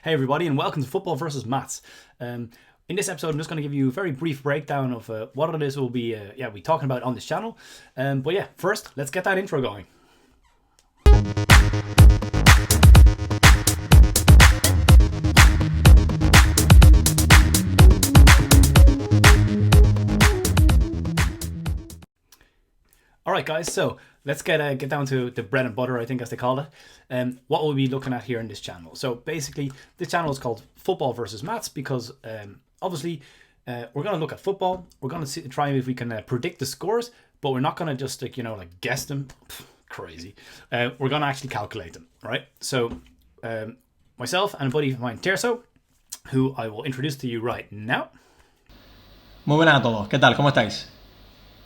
Hey everybody, and welcome to Football versus Maths. In this episode, I'm just going to give you a very brief breakdown of what it is we'll be talking about on this channel. But yeah, first, let's get that intro going. Alright guys, so let's get down to the bread and butter, I think, as they call it. What we'll be looking at here in this channel. So basically, this channel is called Football versus Maths because obviously we're going to look at football. We're going to try if we can predict the scores, but we're not going to just guess them. Crazy. We're going to actually calculate them, right? So myself and a buddy of mine, Terzo, who I will introduce to you right now. Muy buenas a todos, ¿qué tal? ¿Cómo estáis?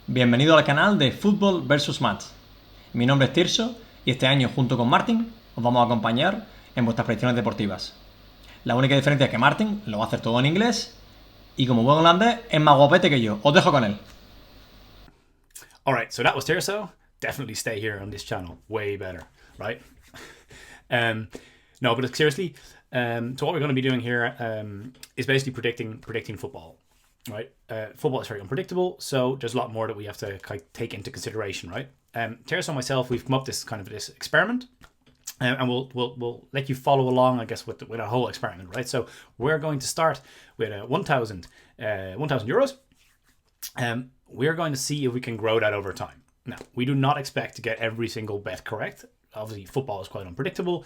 Bienvenido al canal de Football vs Maths. Mi nombre es Tirso y este año, junto con Martin, os vamos a acompañar en vuestras predicciones deportivas. La única diferencia es que Martin lo va a hacer todo en inglés y, como buen holandés, es más guapete que yo. Os dejo con él. Alright, so that was Tirso. Definitely stay here on this channel. Way better, right? No, but seriously, so what we're going to be doing here is basically predicting football. Right, football is very unpredictable, so there's a lot more that we have to take into consideration, right? Teresa and myself, we've come up with this experiment, and we'll let you follow along, I guess, with our whole experiment, right? So we're going to start with 1,000 euros, and we're going to see if we can grow that over time. Now, we do not expect to get every single bet correct. Obviously, football is quite unpredictable,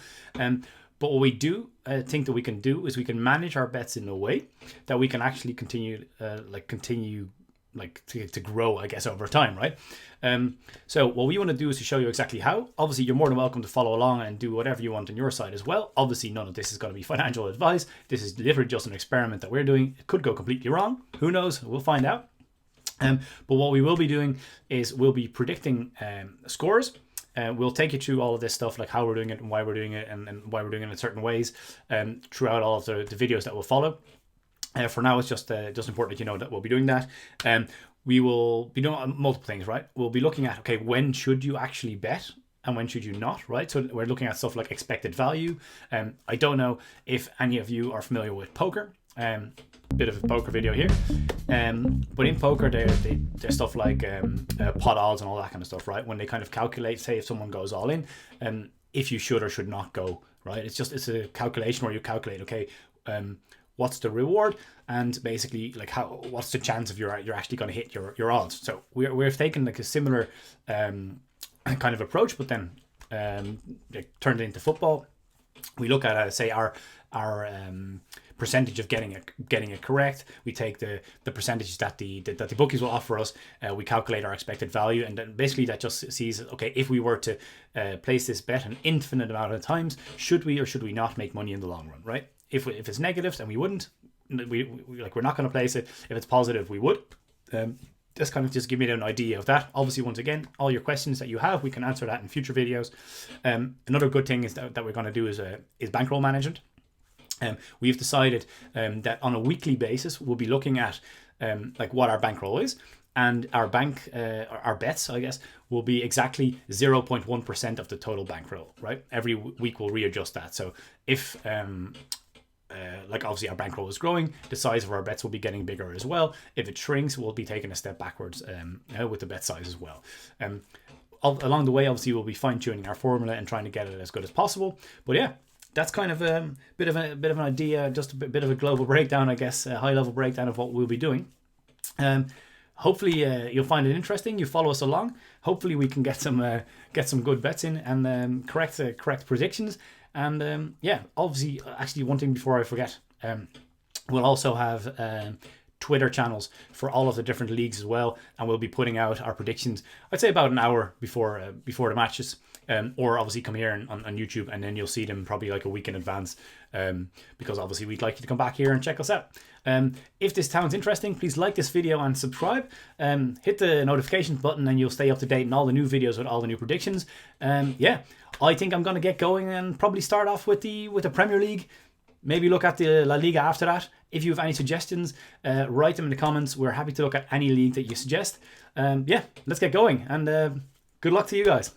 but what we do think that we can do is we can manage our bets in a way that we can actually continue to grow, I guess, over time, right? So what we want to do is to show you exactly how. Obviously, you're more than welcome to follow along and do whatever you want on your side as well. Obviously, none of this is going to be financial advice. This is literally just an experiment that we're doing. It could go completely wrong. Who knows? We'll find out. But what we will be doing is we'll be predicting scores. We'll take you through all of this stuff, like how we're doing it and why we're doing it and why we're doing it in certain ways throughout all of the videos that will follow. For now, it's just important that you know that we'll be doing that. We will be doing multiple things, right? We'll be looking at, okay, when should you actually bet and when should you not, right? So we're looking at stuff like expected value. I don't know if any of you are familiar with poker. Bit of a poker video here, but in poker there's stuff like pot odds and all that kind of stuff, right? When they kind of calculate, say if someone goes all in, if you should or should not go, right? It's a calculation where you calculate, okay, what's the reward and basically like what's the chance of you're actually going to hit your odds. So we're taking like a similar kind of approach, but then turned it into football. We look at say our percentage of getting it correct. We take the percentage that the bookies will offer us. We calculate our expected value, and then basically that just sees, okay, if we were to place this bet an infinite amount of times, should we or should we not make money in the long run, right? If it's negative, then we wouldn't. We're not going to place it. If it's positive, we would. Just kind of just give me an idea of that. Obviously, once again, all your questions that you have, we can answer that in future videos. Another good thing is that we're going to do is bankroll management. We've decided that on a weekly basis, we'll be looking at like what our bankroll is, and our bets, I guess, will be exactly 0.1% of the total bankroll, right? Every week we'll readjust that. So if like obviously our bankroll is growing, the size of our bets will be getting bigger as well. If it shrinks, we'll be taking a step backwards with the bet size as well. Along the way, obviously, we'll be fine-tuning our formula and trying to get it as good as possible. But yeah, that's kind of a bit of an idea, just a bit of a global breakdown, I guess, a high-level breakdown of what we'll be doing. Hopefully you'll find it interesting. You follow us along. Hopefully we can get some good bets in and correct predictions. And yeah, obviously, actually, one thing before I forget, we'll also have Twitter channels for all of the different leagues as well, and we'll be putting out our predictions, I'd say about an hour before the matches, or obviously come here on YouTube, and then you'll see them probably like a week in advance, because obviously we'd like you to come back here and check us out. If this sounds interesting, please like this video and subscribe. Hit the notifications button and you'll stay up to date in all the new videos with all the new predictions. Yeah, I think I'm going to get going and probably start off with the Premier League. Maybe look at the La Liga after that. If you have any suggestions, write them in the comments. We're happy to look at any league that you suggest. Yeah, let's get going, and good luck to you guys.